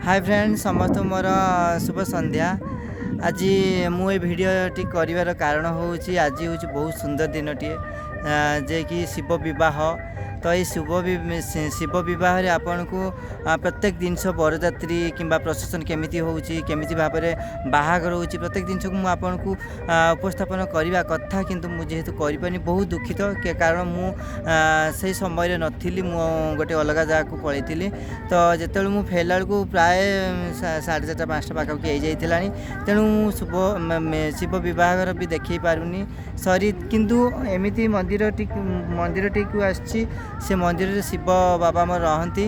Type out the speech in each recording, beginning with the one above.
Hi friends समस्त मोर शुभ संध्या। आज मु ये भिडटी कर कारण हूँ आज हूँ बहुत सुंदर दिन टे जे कि शिव विवाह। तो ये शिव विवाह आपण को प्रत्येक जिनस बरजात्री किंबा प्रशासन केमी होमी भाव में बाहागर हो प्रत्येक जिनस को मुझे उपस्थापन करने कथा किंतु मुझे जेहेतु कर बहुत दुखित कारण मुझे समय नी गोटे अलग जगह को पलैली। तो जिते मुझे फेरला बेलू प्राय 4:30-5टा पाखापाखि हो जाता तेणु शिव विवाहर भी देखी पारूनी सरी किंतु एमती मंदिर टी को आसी से मंदिर रे शिव बाबा मोर रहती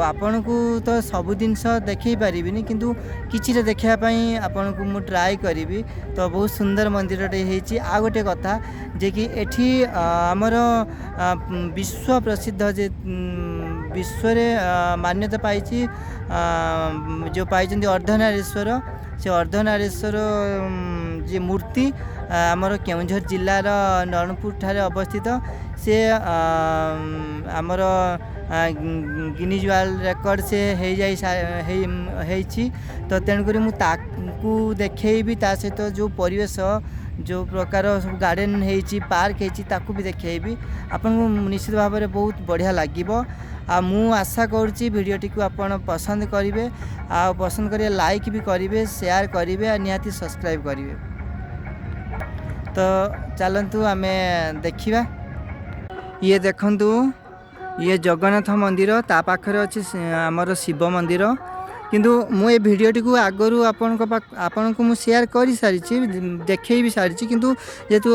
आपण को तो सब जिनस देखी पारिनी किंतु किसी देखापी आपण को मु ट्राए करी। तो बहुत सुंदर मंदिर टे आ गोटे कथा जे कि एठी आमर विश्व प्रसिद्ध जे विश्व मान्यता पाई जो पाई अर्धनारीश्वर से अर्धनारीश्वर जे मूर्ति आमर केउंझर जिलार नरणपुर ठारे अवस्थित से आमर गिनीज वर्ल्ड रिकॉर्ड से तो तेणुक मुझे देखी ता सहित जो परिवेश जो प्रकार सब गार्डन होती पार्क होती भी देखी आपन को निश्चित भाव में बहुत बढ़िया लगे। मु आशा करुँची भिडियोटी को आपण पसंद करेंगे पसंद करें लाइक भी करेंगे शेयर करेंगे निहाती सब्सक्राइब करेंगे। तो चलतु आम देखा ये देखंतु ये जगन्नाथ मंदिर ता पाखरे अच्छी आमर शिव मंदिर किंतु मु ये भिडियोटी को आगरू आपण को मु शेयर कर सारी देखे भी सारी किंतु जेतु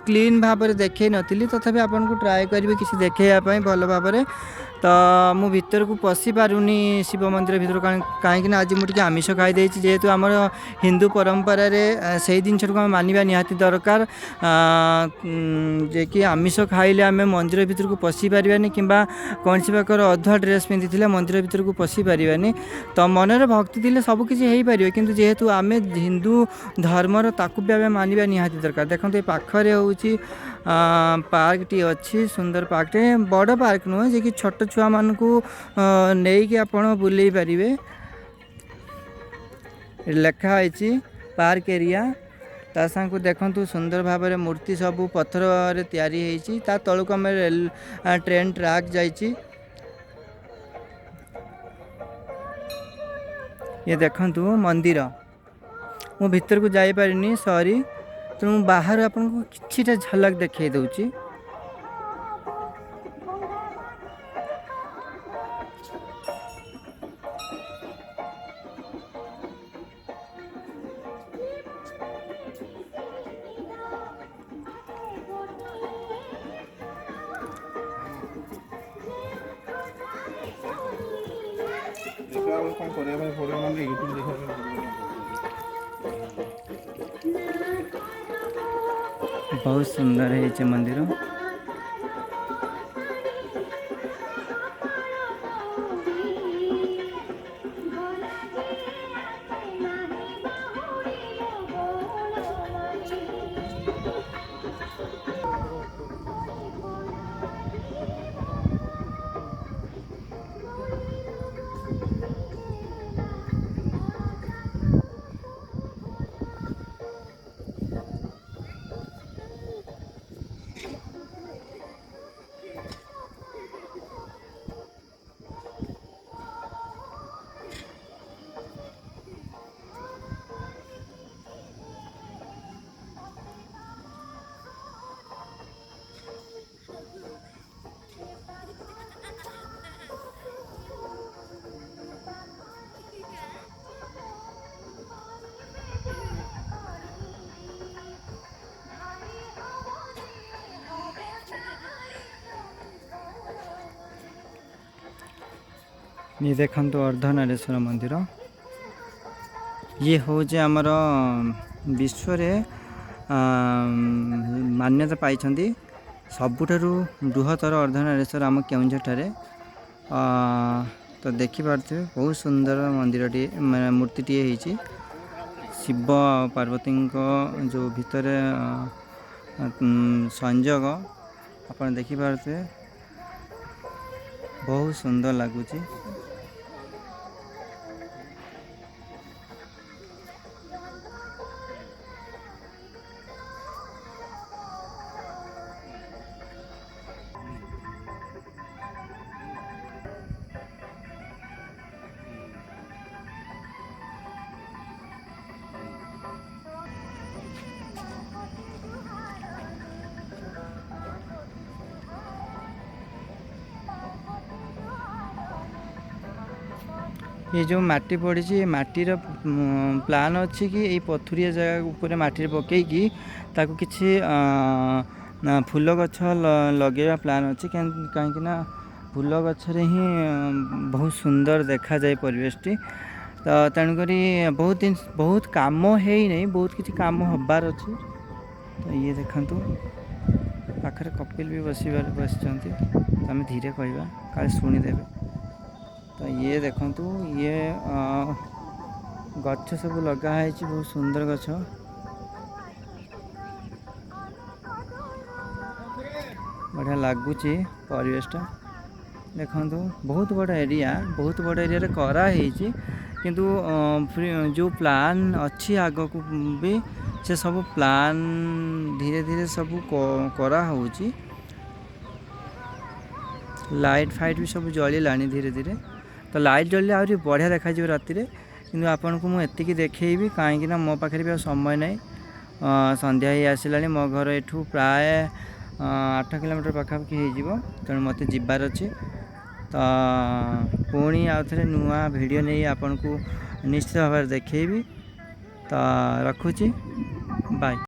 क्लीन भाव में देखे नी तथापि आपण को ट्राए करेंगे किसी देखेवाई भल भाव में। तो मु भीतर को पशि पारुनी शिव मंदिर भीतर कहीं आज मुझे आमिष खाई जेहेतु आम हिंदू परंपरा रे से जिन को मानवा निहाती दरकार जे कि आमिष खाइले आम मंदिर भीतर को पशि पारानी कि कौन सी प्रकार अधुआ ड्रेस पिंधि मंदिर भीतर को पशि पारानी। तो मनरे भक्ति थी सबकिछि हो पार कि जेहेतु आम हिंदू धर्मर ताकू भी आम मानवा निहाती दरकार। देखते पाखरे हूँ पार्क टी अच्छी सुंदर पार्क टे बड़ पार्क नुहे जे कि छोट छुआ मान को नहीं कि आपण बुले पारे लिखाई पार्क एरिया ता को देखु सुंदर भाव में मूर्ति सब पत्थर रे तैयारी होती तलक आम रेल ट्रेन ट्रैक जाइए। ये देखंतु मंदिर मु भीतर को जाई पारिनी सॉरी तेणु बाहर आपन को किछिटा झलक देखाई दउची। बहुत सुंदर है मंदिर। ये देखंतु अर्धनारीश्वर मंदिर ये हूँ आमर विश्व मान्यता पाई सबुठारु बृहत्तर अर्धनारीश्वर आम केउंझर ठारे। तो देखिपे बहुत सुंदर मंदिर टी मूर्ति टी होती शिव पार्वती जो भितर संजोग आप देखिपे बहुत सुंदर लगुच। ये जो माटी पड़ी माटीर प्लान अच्छी कि ये पथुरिया जगह ऊपर माटी पकईकि ताकू किसी फूल गछ लगेगा प्लान अच्छी कहीं फूल गचरे ही बहुत सुंदर देखा जाए परिवेशटी। तो तेणुक बहुत दिन बहुत कम है नहीं, बहुत किसी कम हबार अच्छी। तो ये देखु पाखरे कपिल भी बस आम धीरे कहवा काले शुणिदेवे। तो ये देखु ये गछ सब लगाई बहुत सुंदर गछ, बढ़िया लगुच परिवेशटा। देखु बहुत बड़ एरिया, बहुत बड़ एरिया कराई किंतु जो प्लान अच्छी आग को भी से सब प्लान धीरे धीरे सब करा होची। लाइट फाइट भी सब जलिलानी धीरे धीरे। तो लाइट जल्ले आहरी बढ़िया देखा राति रे, किंतु आपन को मुझे देखी कहीं मो पाखे भी समय ना, संध्या ही आसला। मो घर एठू प्राय 8 किलोमीटर पाखापाखि हो, तेणु मत जीवार अच्छे। तो पुणी आउ थे नुआ वीडियो नहीं आपन को निश्चित भाव देखेबी। तो रखुची, बाय।